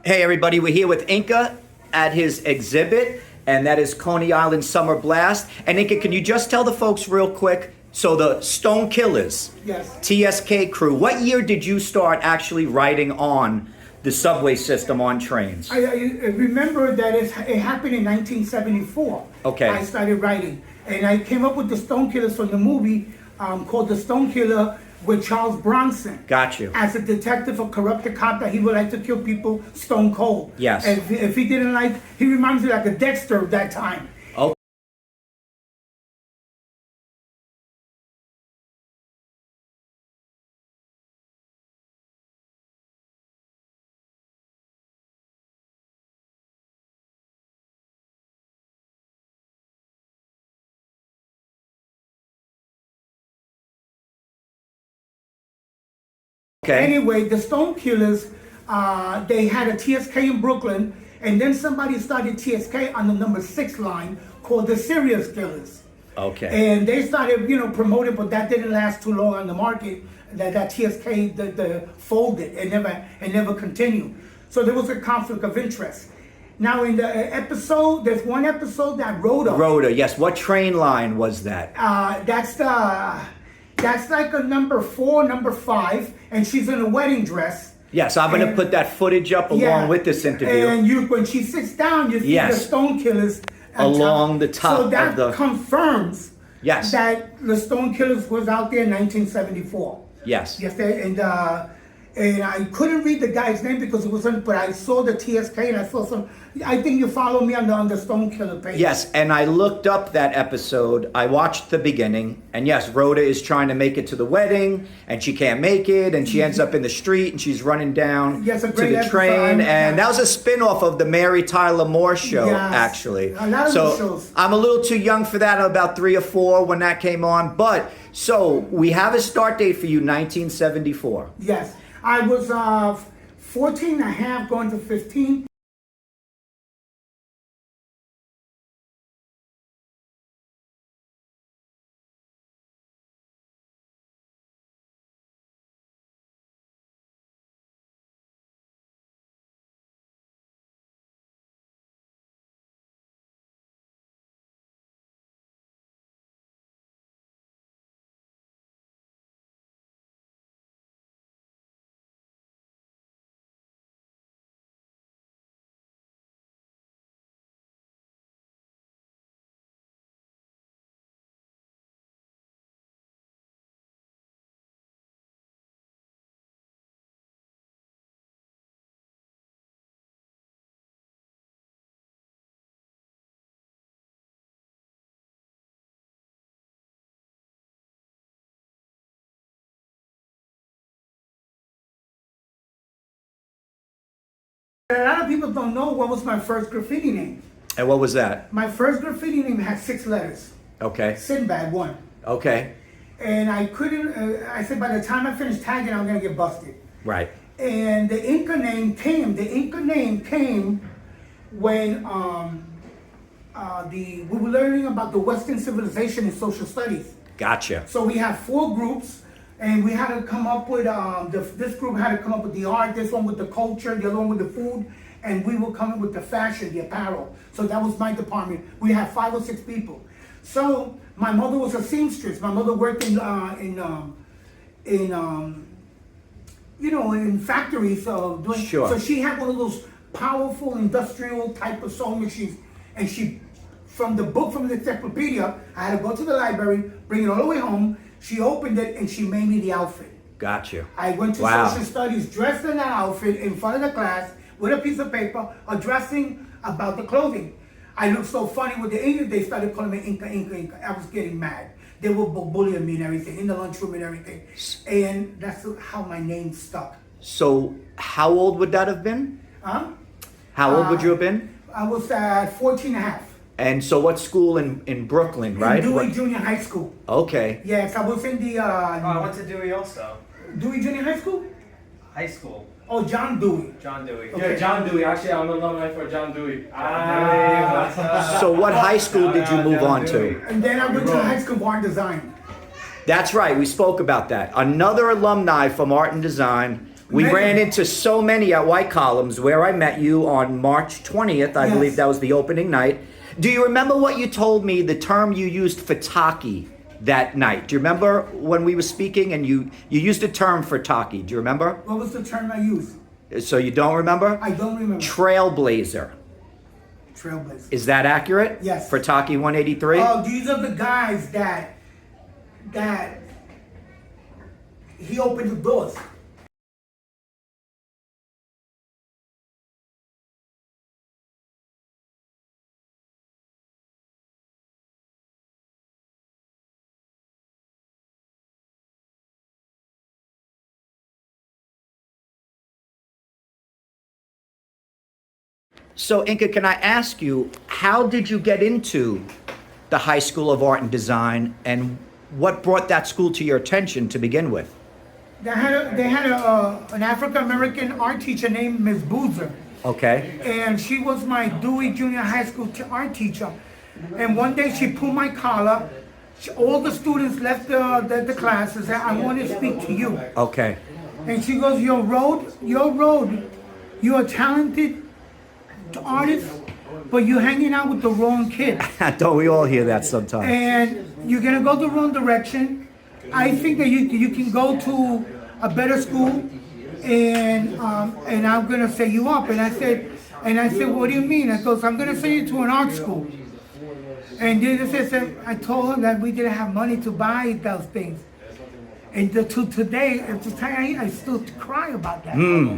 Hey everybody, we're here with INCA at his exhibit, and that is Coney Island Summer Blast. And INCA, can you just tell the folks real quick, so the Stone Killers, Yes. TSK crew, what year did you start actually riding on the subway system on trains? I remember that it happened in 1974. Okay. I started writing, and I came up with the Stone Killers from the movie called The Stone Killer with Charles Bronson. Got you. As a detective, a corrupted cop that he would like to kill people stone cold. Yes. And if he didn't like, he reminds me like a Dexter of that time. Oh. Okay. Anyway, the Stone Killers, they had a TSK in Brooklyn, and then somebody started TSK on the number 6 line called the Serious Killers. Okay. And they started, promoting, but that didn't last too long on the market. That TSK the folded and never continued. So there was a conflict of interest. Now in the episode, there's one episode that Rhoda, yes. What train line was that? That's like a number 4, number 5, and she's in a wedding dress. Yes, I'm going to put that footage up along with this interview. And when she sits down, you see the Stone Killers along the top so that of the... confirms Yes. that the Stone Killers was out there in 1974. Yes. Yes, and I couldn't read the guy's name because it wasn't, but I saw the TSK and I saw some. I think you follow me on the Stone Killer page. Yes, and I looked up that episode. I watched the beginning, and yes, Rhoda is trying to make it to the wedding, and she can't make it, and she ends up in the street, and she's running down Yes, a to great the episode. train, and that was a spin-off of the Mary Tyler Moore show, Yes. actually. A lot of so the shows. I'm a little too young for that. I'm about 3 or 4 when that came on, but so we have a start date for you, 1974. Yes. I was 14 and a half going to 15. A lot of people don't know what was my first graffiti name. And what was that? My first graffiti name had 6 letters. Okay. Sinbad 1. Okay. And I couldn't, I said by the time I finished tagging, I'm going to get busted. Right. And the INCA name came. The INCA name came when we were learning about the Western civilization in social studies. Gotcha. So we had 4 groups, and we had to come up with this group had to come up with the art, this one with the culture, the other one with the food, and we were coming with the fashion, the apparel. So that was my department. We had 5 or 6 people. So my mother was a seamstress. My mother worked in factories. Sure. So she had one of those powerful industrial type of sewing machines, and from the encyclopedia, I had to go to the library, bring it all the way home. She opened it and she made me the outfit. Gotcha. I went to social studies dressed in that outfit in front of the class with a piece of paper addressing about the clothing. I looked so funny with the English, they started calling me Inca, Inca, Inca. I was getting mad. They were bullying me and everything, in the lunchroom and everything. And that's how my name stuck. So how old would that have been? Huh? How old would you have been? I was at 14 and a half. And so what school in Brooklyn, right? In Dewey Junior High School. Okay. Yes, I was in the... I went to Dewey also. Dewey Junior High School? High school. Oh, John Dewey. John Dewey. Okay. Yeah, John Dewey. Actually, I'm an alumni for John Dewey. So what high school did you move on to? And then I went to high school for art design. That's right, we spoke about that. Another alumni from Art and Design We Man. ran into so many at White Columns where I met you on March 20th. I Yes. believe that was the opening night. Do you remember what you told me, the term you used for Taki that night? Do you remember when we were speaking and you used a term for Taki? Do you remember? What was the term I used? So you don't remember? I don't remember. Trailblazer. Trailblazer. Is that accurate? Yes. For Taki 183? Oh, these are the guys that he opened the doors. So, Inca, can I ask you, how did you get into the High School of Art and Design, and what brought that school to your attention to begin with? They had an African American art teacher named Miss Boozer, Okay. and she was my Dewey Junior High School art teacher. And one day she pulled my collar. All the students left the class and said, "I want to speak to you." Okay. And she goes, "Your road, you're a talented artist, but you're hanging out with the wrong kid. Don't we all hear that sometimes? And you're gonna go the wrong direction. I think that you can go to a better school, and I'm gonna set you up." And I said, "What do you mean?" I goes, "I'm gonna send you to an art school." And I told her that we didn't have money to buy those things. And to today, I still cry about that.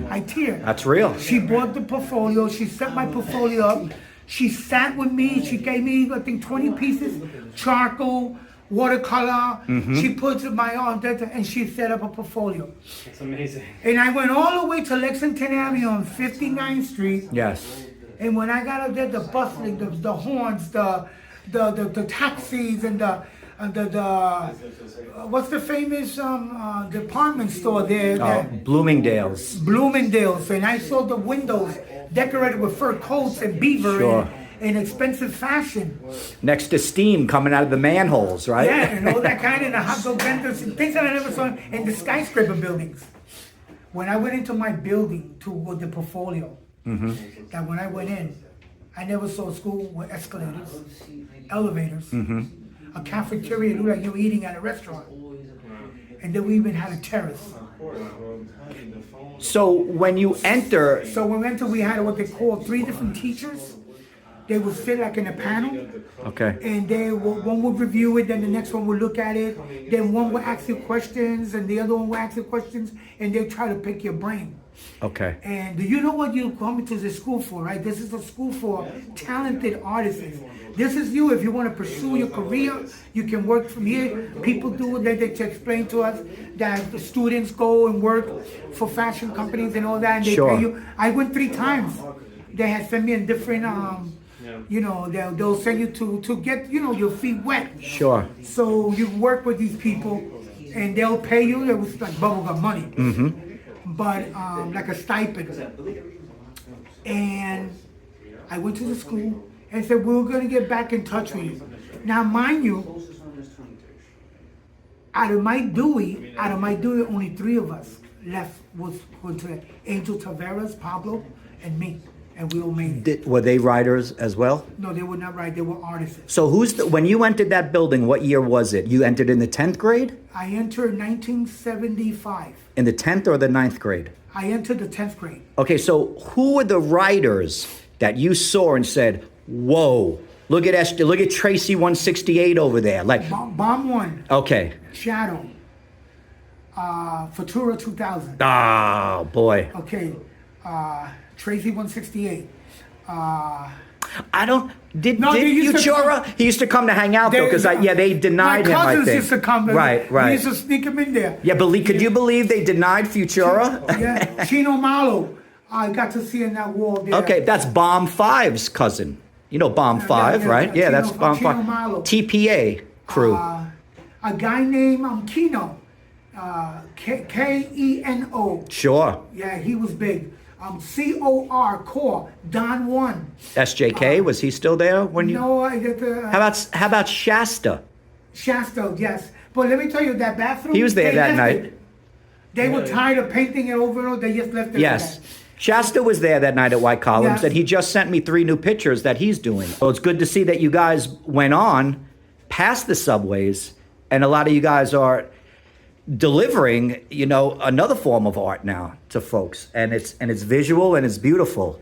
I tear. That's real. She bought the portfolio. She set my portfolio up. She sat with me. She gave me, I think, 20 pieces, charcoal, watercolor. She put my arm, and she set up a portfolio. It's amazing. And I went all the way to Lexington Avenue on 59th Street. Yes. And when I got up there, the bustling, the horns, the taxis, and the what's the famous department store there? Bloomingdale's. Bloomingdale's. And I saw the windows decorated with fur coats and beaver Sure. and expensive fashion. Next to steam coming out of the manholes, right? Yeah, and all that kind of the hot dog vendors and things that I never saw in the skyscraper buildings. When I went into my building with the portfolio, that when I went in, I never saw a school with escalators, elevators, a cafeteria looked like you were eating at a restaurant. And then we even had a terrace. So when you enter, So when we went to, we had what they call 3 different teachers. They would sit like in a panel, okay, and one would review it, then the next one would look at it, then one would ask you questions, and the other one would ask you questions, and they try to pick your brain. okay, And do you know what you're coming to this school for, right? This is a school for talented artists. This is you. If you want to pursue your career, you can work from here. People do it. They explain to us that the students go and work for fashion companies and all that, and they Sure. pay you. I went 3 times. They had sent me in different, they'll send you to get, your feet wet. sure. So you work with these people, and they'll pay you. It was like bubblegum money, but like a stipend. And I went to the school and said, "We're going to get back in touch with you." Now, mind you, out of my Dewey, only 3 of us left was going to Angel Taveras, Pablo, and me, and we all made it. Were they writers as well? No, they were not right. They were artists. So when you entered that building, what year was it? You entered in the 10th grade? I entered 1975. In the 10th or the 9th grade? I entered the 10th grade. Okay, so who were the writers that you saw and said, "Whoa, look at Tracy 168 over there"? Like, Bomb 1, okay. Shadow, Futura 2000. Oh boy. Okay, Tracy 168. I don't. Did No, they used to Futura? He used to come to hang out though, because they denied him. My I cousins think. used to come. Right. We used to sneak him in there. Yeah, could you believe they denied Futura? Yeah, Chino Malo. I got to see in that wall there. Okay, that's Bomb 5's cousin. You know Bomb 5, yeah, right? Yeah, Chino- that's Bomb Chino 5. Malo. TPA crew. A guy named Keno. Keno. Sure. Yeah, he was big. Core. Don 1. SJK, was he still there when you? No, I get the. How about Shasta? Shasta, yes. But let me tell you, that bathroom. He was there they that left night. it. They were tired of painting it over and over. They just left it. Yes. like that. Shasta was there that night at White Columns, Yes. and he just sent me 3 new pictures that he's doing. So it's good to see that you guys went on past the subways, and a lot of you guys are delivering, another form of art now to folks, and it's visual and it's beautiful.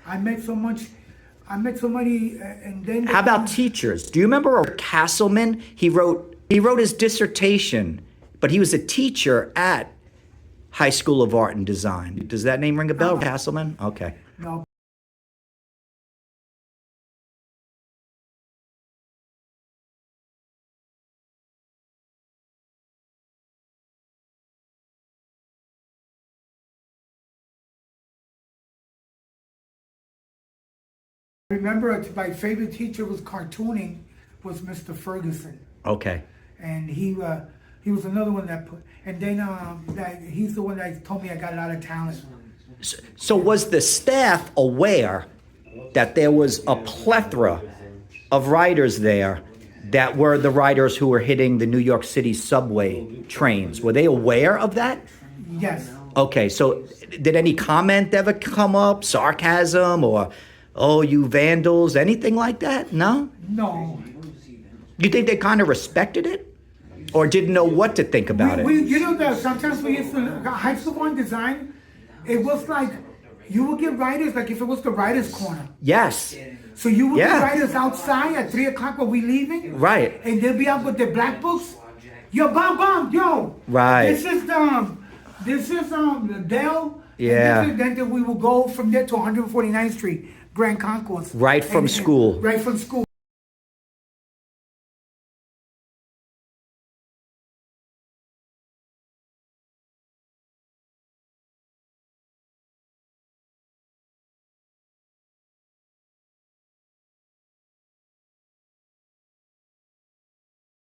I met so many, and then. How about teachers? Do you remember Castleman? He wrote his dissertation, but he was a teacher at High School of Art and Design. Does that name ring a bell, Castleman? Okay. No. I remember my favorite teacher was cartooning, was Mr. Ferguson. Okay. And he was another one that put, and then he's the one that told me I got a lot of talent. So was the staff aware that there was a plethora of writers there that were the writers who were hitting the New York City subway trains? Were they aware of that? Yes. Okay, so did any comment ever come up? Sarcasm or, oh, you vandals, anything like that? No? No. You think they kind of respected it? Or didn't know what to think about it? You know that sometimes we used to high school one design. It was like you would get writers, like if it was the writers' corner. Yes. So you would Yeah. get writers outside at 3:00 when we leaving. Right. And they'll be out with their black books. Yo, bomb, yo. Right. This is the Dell. Yeah. And then we will go from there to 149th Street, Grand Concourse. Right from school. Right from school.